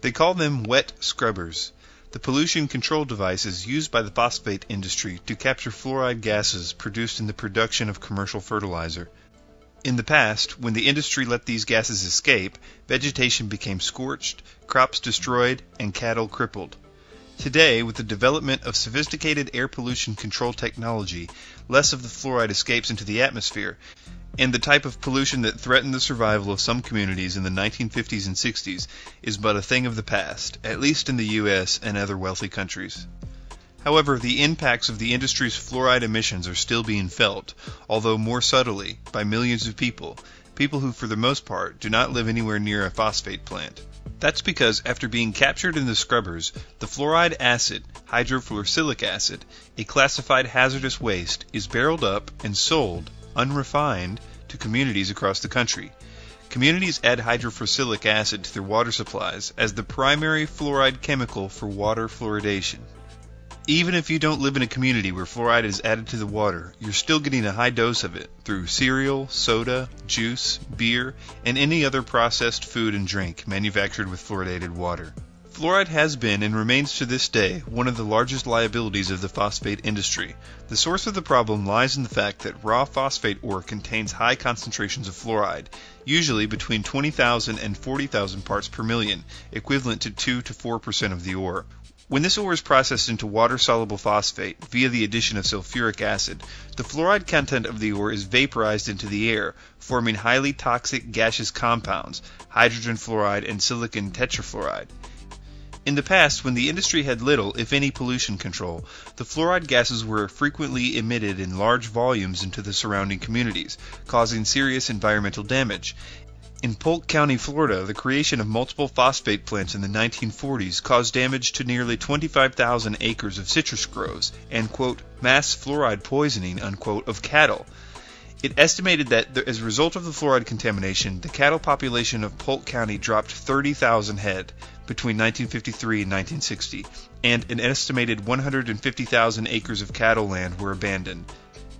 They call them wet scrubbers, the pollution control devices used by the phosphate industry to capture fluoride gases produced in the production of commercial fertilizer. In the past, when the industry let these gases escape, vegetation became scorched, crops destroyed, and cattle crippled. Today, with the development of sophisticated air pollution control technology, less of the fluoride escapes into the atmosphere, and the type of pollution that threatened the survival of some communities in the 1950s and 60s is but a thing of the past, at least in the U.S. and other wealthy countries. However, the impacts of the industry's fluoride emissions are still being felt, although more subtly, by millions of people who for the most part do not live anywhere near a phosphate plant. That's because after being captured in the scrubbers, the fluoride acid, hydrofluorosilicic acid, a classified hazardous waste, is barreled up and sold, unrefined, to communities across the country. Communities add hydrofluorosilicic acid to their water supplies as the primary fluoride chemical for water fluoridation. Even if you don't live in a community where fluoride is added to the water, you're still getting a high dose of it through cereal, soda, juice, beer, and any other processed food and drink manufactured with fluoridated water. Fluoride has been and remains to this day one of the largest liabilities of the phosphate industry. The source of the problem lies in the fact that raw phosphate ore contains high concentrations of fluoride, usually between 20,000 and 40,000 parts per million, equivalent to 2 to 4% of the ore. When this ore is processed into water-soluble phosphate via the addition of sulfuric acid, the fluoride content of the ore is vaporized into the air, forming highly toxic gaseous compounds, hydrogen fluoride and silicon tetrafluoride. In the past, when the industry had little, if any, pollution control, the fluoride gases were frequently emitted in large volumes into the surrounding communities, causing serious environmental damage. In Polk County, Florida, the creation of multiple phosphate plants in the 1940s caused damage to nearly 25,000 acres of citrus groves and, quote, mass fluoride poisoning, unquote, of cattle. It estimated that as a result of the fluoride contamination, the cattle population of Polk County dropped 30,000 head between 1953 and 1960, and an estimated 150,000 acres of cattle land were abandoned.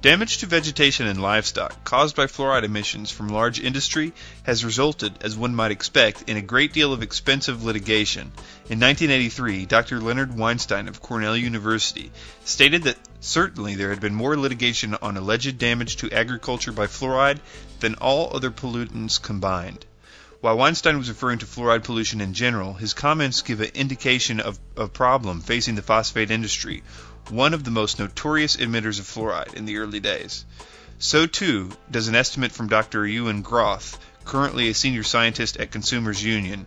Damage to vegetation and livestock caused by fluoride emissions from large industry has resulted, as one might expect, in a great deal of expensive litigation. In 1983, Dr. Leonard Weinstein of Cornell University stated that certainly there had been more litigation on alleged damage to agriculture by fluoride than all other pollutants combined. While Weinstein was referring to fluoride pollution in general, his comments give an indication of a problem facing the phosphate industry, one of the most notorious emitters of fluoride in the early days. So too does an estimate from Dr. Ewan Groth, currently a senior scientist at Consumers Union.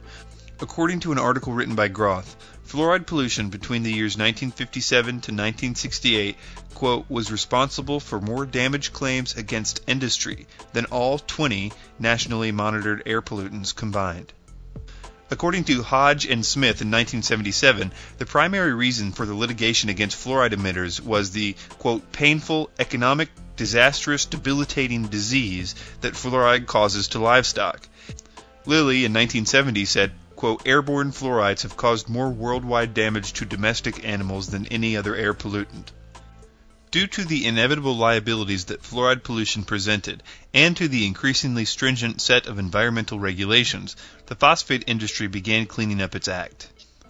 According to an article written by Groth, fluoride pollution between the years 1957 to 1968, quote, was responsible for more damage claims against industry than all 20 nationally monitored air pollutants combined. According to Hodge and Smith in 1977, the primary reason for the litigation against fluoride emitters was the, quote, painful, economic, disastrous, debilitating disease that fluoride causes to livestock. Lilly in 1970 said, quote, airborne fluorides have caused more worldwide damage to domestic animals than any other air pollutant. Due to the inevitable liabilities that fluoride pollution presented, and to the increasingly stringent set of environmental regulations, the phosphate industry began cleaning up its act.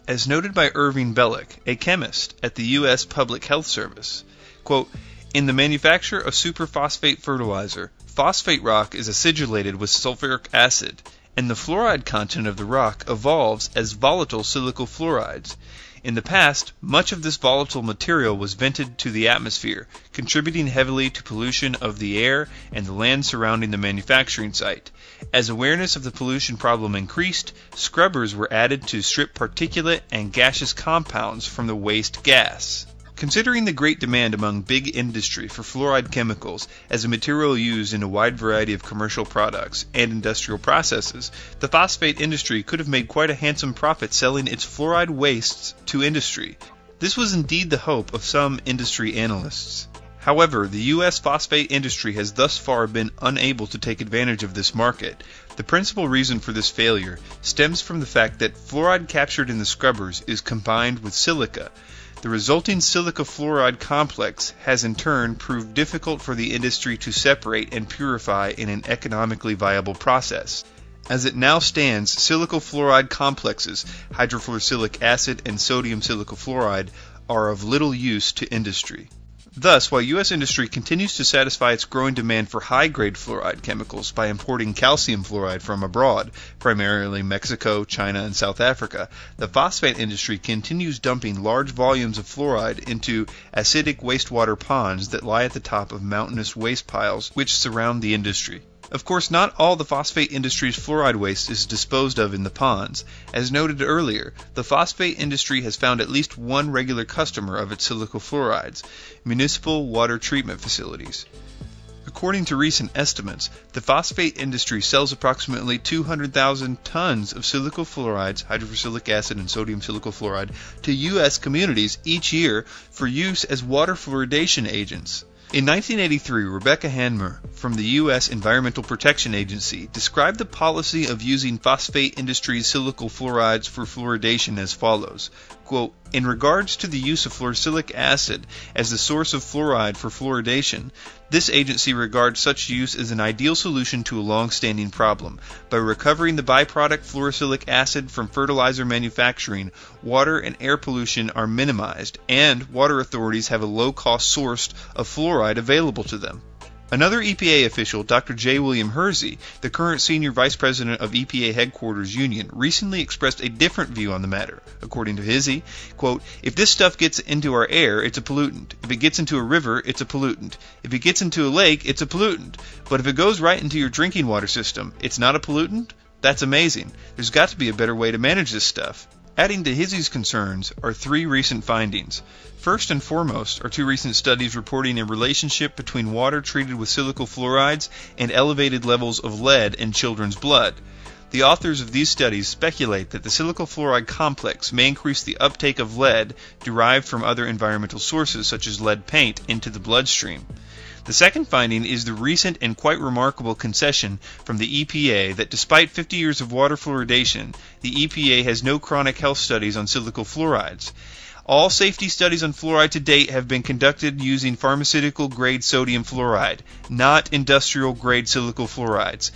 As noted by Irving Bellick, a chemist at the U.S. Public Health Service, quote, in the manufacture of superphosphate fertilizer, phosphate rock is acidulated with sulfuric acid, and the fluoride content of the rock evolves as volatile silicofluorides. In the past, much of this volatile material was vented to the atmosphere, contributing heavily to pollution of the air and the land surrounding the manufacturing site. As awareness of the pollution problem increased, scrubbers were added to strip particulate and gaseous compounds from the waste gas. Considering the great demand among big industry for fluoride chemicals as a material used in a wide variety of commercial products and industrial processes, the phosphate industry could have made quite a handsome profit selling its fluoride wastes to industry. This was indeed the hope of some industry analysts. However, the U.S. phosphate industry has thus far been unable to take advantage of this market. The principal reason for this failure stems from the fact that fluoride captured in the scrubbers is combined with silica. The resulting silicofluoride complex has in turn proved difficult for the industry to separate and purify in an economically viable process. As it now stands, silicofluoride complexes, hydrofluorosilicic acid and sodium silicofluoride, are of little use to industry. Thus, while U.S. industry continues to satisfy its growing demand for high-grade fluoride chemicals by importing calcium fluoride from abroad, primarily Mexico, China, and South Africa, the phosphate industry continues dumping large volumes of fluoride into acidic wastewater ponds that lie at the top of mountainous waste piles which surround the industry. Of course, not all the phosphate industry's fluoride waste is disposed of in the ponds. As noted earlier, the phosphate industry has found at least one regular customer of its silicofluorides: municipal water treatment facilities. According to recent estimates, the phosphate industry sells approximately 200,000 tons of silicofluorides, hydrofluorosilicic acid, and sodium silicofluoride to U.S. communities each year for use as water fluoridation agents. In 1983, Rebecca Hanmer from the U.S. Environmental Protection Agency described the policy of using phosphate industry's silicofluorides for fluoridation as follows, quote, "In regards to the use of fluorosilicic acid as the source of fluoride for fluoridation, this agency regards such use as an ideal solution to a long-standing problem. By recovering the byproduct fluorosilicic acid from fertilizer manufacturing, water and air pollution are minimized, and water authorities have a low-cost source of fluoride available to them." Another EPA official, Dr. J. William Hersey, the current Senior Vice President of EPA Headquarters Union, recently expressed a different view on the matter. According to Hersey, quote, "If this stuff gets into our air, it's a pollutant. If it gets into a river, it's a pollutant. If it gets into a lake, it's a pollutant. But if it goes right into your drinking water system, it's not a pollutant? That's amazing. There's got to be a better way to manage this stuff." Adding to Hersey's concerns are three recent findings. First and foremost are two recent studies reporting a relationship between water treated with silicofluorides and elevated levels of lead in children's blood. The authors of these studies speculate that the silicofluoride complex may increase the uptake of lead derived from other environmental sources such as lead paint into the bloodstream. The second finding is the recent and quite remarkable concession from the EPA that despite 50 years of water fluoridation, the EPA has no chronic health studies on silicofluorides. All safety studies on fluoride to date have been conducted using pharmaceutical-grade sodium fluoride, not industrial-grade silicofluorides.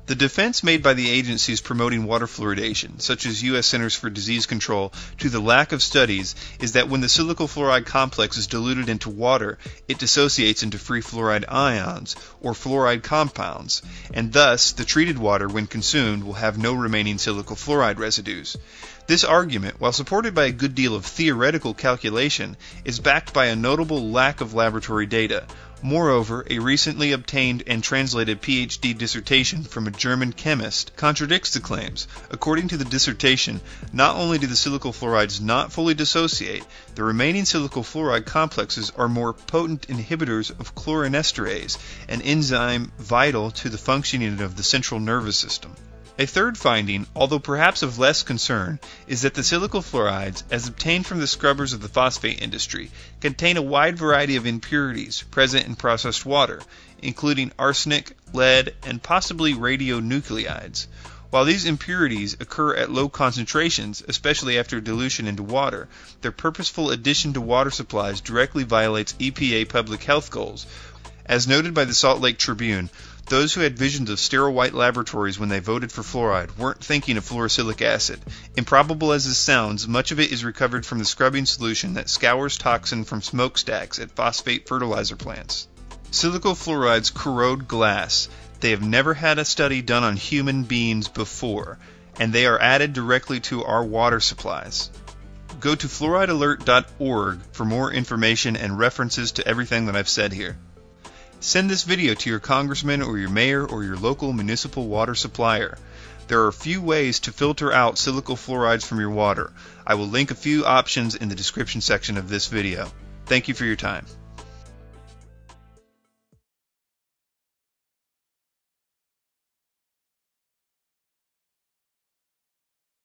The defense made by the agencies promoting water fluoridation, such as U.S. Centers for Disease Control, to the lack of studies is that when the silicofluoride complex is diluted into water, it dissociates into free fluoride ions, or fluoride compounds, and thus the treated water, when consumed, will have no remaining silicofluoride residues. This argument, while supported by a good deal of theoretical calculation, is backed by a notable lack of laboratory data. Moreover, a recently obtained and translated PhD dissertation from a German chemist contradicts the claims. According to the dissertation, not only do the silicofluorides not fully dissociate, the remaining silicofluoride complexes are more potent inhibitors of chloranesterase, an enzyme vital to the functioning of the central nervous system. A third finding, although perhaps of less concern, is that the silicofluorides, as obtained from the scrubbers of the phosphate industry, contain a wide variety of impurities present in processed water, including arsenic, lead, and possibly radionuclides. While these impurities occur at low concentrations, especially after dilution into water, their purposeful addition to water supplies directly violates EPA public health goals. As noted by the Salt Lake Tribune, those who had visions of sterile white laboratories when they voted for fluoride weren't thinking of fluorosilicic acid. Improbable as this sounds, much of it is recovered from the scrubbing solution that scours toxin from smokestacks at phosphate fertilizer plants. Silicofluorides corrode glass. They have never had a study done on human beings before, and they are added directly to our water supplies. Go to fluoridealert.org for more information and references to everything that I've said here. Send this video to your congressman or your mayor or your local municipal water supplier. There are a few ways to filter out silicofluorides from your water. I will link a few options in the description section of this video. Thank you for your time.